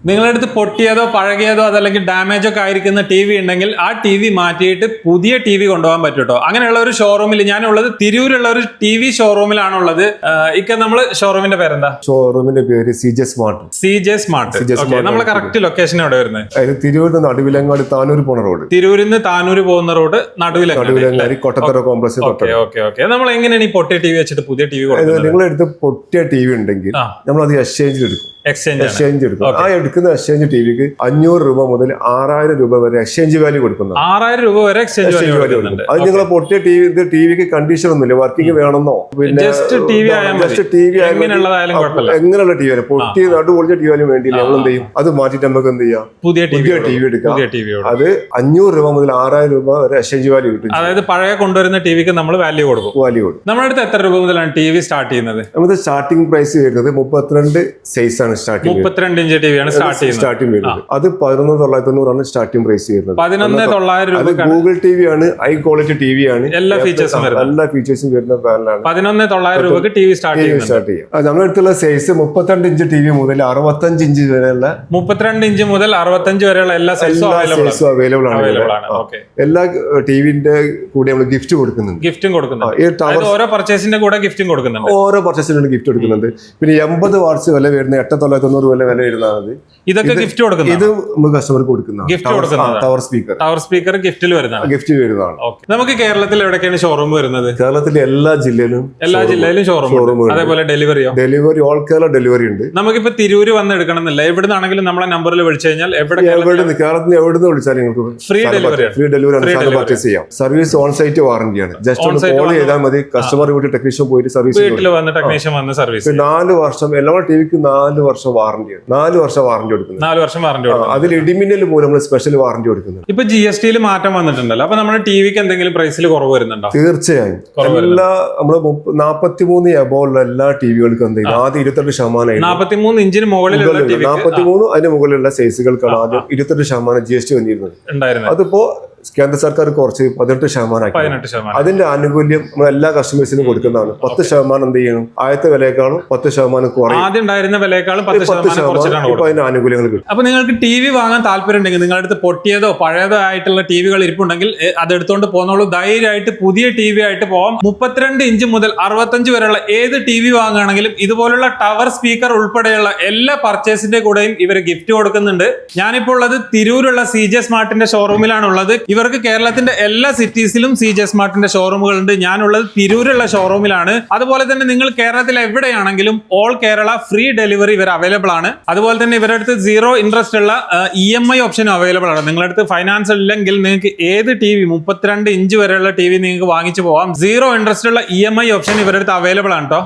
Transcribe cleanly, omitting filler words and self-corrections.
നിങ്ങളുടെ അടുത്ത് പൊട്ടിയതോ പഴകിയതോ അതല്ലെങ്കിൽ ഡാമേജോ ഒക്കെ ആയിരിക്കുന്ന ടി വി ഉണ്ടെങ്കിൽ ആ ടി വി മാറ്റിയിട്ട് പുതിയ ടി വി കൊണ്ടുപോകാൻ പറ്റും കേട്ടോ. അങ്ങനെയുള്ള ഒരു ഷോറൂമിൽ ഞാനുള്ളത് തിരൂരുള്ള ഒരു ടി വി ഷോറൂമിലാണുള്ളത്. ഇക്ക നമ്മള് ഷോറൂമിന്റെ പേരെന്താ? ഷോറൂമിന്റെ പേര് CJ സ്മാർട്ട്. CJ smart. നമ്മളെ കറക്റ്റ് ലൊക്കേഷൻ എവിടെ വരുന്നത്? തിരൂരിൽ നടുവിലങ്ങാടി താനൂർ പോണ റോഡ്. തിരൂരിൽ നിന്ന് താനൂർ പോകുന്ന റോഡ് നടുവിലങ്ങാടി കൊട്ടത്തറ കോംപ്ലക്സ്. നമ്മൾ എങ്ങനെയാണ് ഈ പൊട്ടിയ ടി വി വെച്ചിട്ട് പുതിയ ടി വി കൊടുക്കുന്നത്? നിങ്ങളുടെ അടുത്ത് പൊട്ടിയ ടി വി ഉണ്ടെങ്കിൽ നമ്മൾ അത് എക്സ്ചേഞ്ചിൽ എടുക്കും. എക്സ്ചേഞ്ച് എടുക്കും. ആ എടുക്കുന്ന എക്സ്ചേഞ്ച് ടിവിക്ക് 500 രൂപ മുതൽ 6000 രൂപ വരെ എക്സ്ചേഞ്ച് വാല്യൂ കൊടുക്കുന്നത്. 6000 രൂപ വരെ എക്സ്ചേഞ്ച് വാല്യൂ കൊടുക്കുന്നുണ്ട്. അത് നിങ്ങൾ പൊട്ടിയ ടിവിക്ക് കണ്ടീഷൻ ഒന്നുമില്ല, വർക്കിംഗ് വേണമെന്നോ പിന്നെ ജസ്റ്റ് ടി വി എങ്ങനെയുള്ളതായാലും കുഴപ്പമില്ല. എങ്ങനെയുള്ള ടി വി പൊട്ടി നടു പൊളിച്ച ടി വി വേണ്ടി നമ്മൾ എന്ത് ചെയ്യും, അത് മാറ്റിട്ട് നമുക്ക് എന്ത് ചെയ്യാം, പുതിയ ടി വി എടുക്കാം. അത് 500 രൂപ മുതൽ 6000 രൂപ വരെ എക്സ്ചേഞ്ച് വാല്യൂ കിട്ടും. അതായത് പഴയ കൊണ്ടുവരുന്ന ടിവിക്ക് നമ്മൾ വാല്യൂ കൊടുക്കും. നമ്മുടെ അടുത്ത് എത്ര രൂപ മുതലാണ് ടി വി സ്റ്റാർട്ട് ചെയ്യുന്നത്? നമുക്ക് സ്റ്റാർട്ടിംഗ് പ്രൈസ് വരുന്നത് 32 സൈസ് ആണ്. 32 ഇഞ്ച് ടി വി ആണ് സ്റ്റാർട്ടിംഗ് വരുന്നത്. അത് 11,990 ആണ് സ്റ്റാർട്ടിംഗ് പ്രൈസ് വരുന്നത്. 11,900 രൂപ. ഗൂഗിൾ ടി വി ആണ്, ഹൈ ക്വാളിറ്റി ടി വി ആണ്, എല്ലാ ഫീച്ചേഴ്സും വരുന്ന പാനലാണ്. 11,900 രൂപക്ക് ടി വി സ്റ്റാർട്ട് ചെയ്യാം. നമ്മുടെ അടുത്തുള്ള സൈസ് 32 ഇഞ്ച് ടി വി മുതൽ 65 ഇഞ്ച് വരെയുള്ള 32 ഇഞ്ച് മുതൽ 65 വരെയുള്ള എല്ലാ സൈസും അവൈലബിൾ ആണ്. എല്ലാ ടിവിന്റെ കൂടെ നമ്മൾ ഗിഫ്റ്റ് കൊടുക്കുന്നുണ്ട്. ഗിഫ്റ്റും കൊടുക്കുന്നുണ്ട്. ഓരോ പർച്ചേസിന്റെ കൂടെ ഗിഫ്റ്റും കൊടുക്കുന്നുണ്ട്. ഓരോ പർച്ചേസിനും ഗിഫ്റ്റ് കൊടുക്കുന്നുണ്ട്. പിന്നെ 80 വാട്ട്സ് വില വരുന്ന 8,990 വില വരുന്നതാണ്. ഇതൊക്കെ ഗിഫ്റ്റ് കൊടുക്കുന്നത്. ഇത് നമുക്ക് കസ്റ്റമർക്ക് കൊടുക്കുന്നതാണ്. ഗിഫ്റ്റ് കൊടുക്കുന്നത് ടവർ സ്പീക്കർ ഗിഫ്റ്റ് വരുന്നതാണ്. നമുക്ക് കേരളത്തിൽ എവിടെയൊക്കെയാണ് ഷോറൂം വരുന്നത്? കേരളത്തിലെ എല്ലാ ജില്ലയിലും ഷോറൂം. അതേപോലെ ഡെലിവറി ഓൾ കേരള ഡെലിവറി ഉണ്ട്. നമുക്കിപ്പോ തിരൂര് വന്ന് എടുക്കണം എന്നില്ല, എവിടുന്നാണെങ്കിലും നമ്മളെ നമ്പറിൽ വിളിച്ചു കഴിഞ്ഞാൽ കേരളത്തിൽ എവിടുന്ന് വിളിച്ചാലും നിങ്ങൾക്ക് ഫ്രീ ഡെലിവറി പർച്ചേസ് ചെയ്യാം. സർവീസ് ഓൺ സൈറ്റ് വാറന്റിയാണ്. ജസ്റ്റ് കോൾ ചെയ്താൽ മതി, കസ്റ്റമർ വീട്ടിൽ ടെക്നീഷ്യൻ പോയിട്ട് സർവീസ് വീട്ടിൽ വന്ന് ടെക്നീഷ്യൻ വന്ന് സർവീസ്. 4 വർഷം എല്ലാ ടിവിക്ക് 4 വർഷം വാറന്റിയാണ്. 4 വർഷം വാറന്റി കൊടുക്കുന്നത്. 4 വർഷം വാറന്റി. അതിൽ ഇടിമിന്നൽ പോലും നമ്മൾ സ്പെഷ്യൽ വാറന്റി കൊടുക്കുന്നത്. ഇപ്പൊ GST മാറ്റം വന്നിട്ടുണ്ടല്ലോ, അപ്പൊ നമ്മുടെ ടിവിക്ക് എന്തെങ്കിലും പ്രൈസിൽ കുറവ് വരുന്നുണ്ടോ? തീർച്ചയായും. എല്ലാ നമ്മള് 43 അബോവുള്ള എല്ലാ ടിവികൾക്കും എന്തെങ്കിലും ആദ്യം 28%. 43 ഇഞ്ചിന് മുകളിലുള്ള 43 അതിന് മുകളിലുള്ള സൈസുകൾക്കാണ് ആദ്യം 28% GST വന്നിരുന്നത്. അതിപ്പോ കേന്ദ്ര സർക്കാർ കുറച്ച് 18%. അതിന്റെ ആനുകൂല്യം നമ്മൾ എല്ലാ കസ്റ്റമേഴ്സിനും കൊടുക്കുന്നതാണ്. 10% എന്ത് ചെയ്യണം, ആദ്യത്തെ വിലയേക്കാളും 10% കുറയും. ആദ്യം ഉണ്ടായിരുന്ന വിലയേക്കാളും 10% അതിന്റെ ആനുകൂല്യങ്ങൾ കിട്ടും. അപ്പൊ നിങ്ങൾക്ക് TV വാങ്ങാൻ താല്പര്യം ഉണ്ടെങ്കിൽ, നിങ്ങളുടെ അടുത്ത് പൊട്ടിയതോ പഴയതോ ആയിട്ടുള്ള ടിവികൾ ഇരിപ്പുണ്ടെങ്കിൽ അത് എടുത്തുകൊണ്ട് പോകുന്നുള്ളൂ. ധൈര്യമായിട്ട് പുതിയ TV ആയിട്ട് പോവാം. 32 ഇഞ്ച് മുതൽ 65 വരെയുള്ള ഏത് TV വാങ്ങുകയാണെങ്കിലും ഇതുപോലുള്ള ടവർ സ്പീക്കർ ഉൾപ്പെടെയുള്ള എല്ലാ പർച്ചേസിന്റെ കൂടെയും ഇവർ ഗിഫ്റ്റ് കൊടുക്കുന്നുണ്ട്. ഞാനിപ്പോൾ ഉള്ളത് തിരൂരുള്ള CJ സ്മാർട്ടിന്റെ ഷോറൂമിലാണ് ഉള്ളത്. ഇവർക്ക് കേരളത്തിന്റെ എല്ലാ സിറ്റീസിലും CJ സ്മാർട്ടിന്റെ ഷോറൂമുകളുണ്ട്. ഞാനുള്ളത് തിരൂരുള്ള ഷോറൂമിലാണ്. അതുപോലെ തന്നെ നിങ്ങൾ കേരളത്തിൽ എവിടെയാണെങ്കിലും ഓൾ കേരള ഫ്രീ ഡെലിവറി ഇവർ അവൈലബിൾ ആണ്. അതുപോലെ തന്നെ ഇവരുടെ അടുത്ത് 0 ഇൻട്രസ്റ്റ് ഉള്ള EMI ഓപ്ഷനും അവൈലബിൾ ആണ്. നിങ്ങളുടെ അടുത്ത് ഫൈനാൻസ് ഇല്ലെങ്കിൽ നിങ്ങൾക്ക് ഏത് TV 32 ഇഞ്ച് വരെയുള്ള TV നിങ്ങൾക്ക് വാങ്ങിച്ചു പോവാം. 0 ഇൻട്രസ്റ്റ് ഉള്ള EMI ഓപ്ഷൻ ഇവരുടെ അടുത്ത് അവൈലബിൾ ആണ് കേട്ടോ.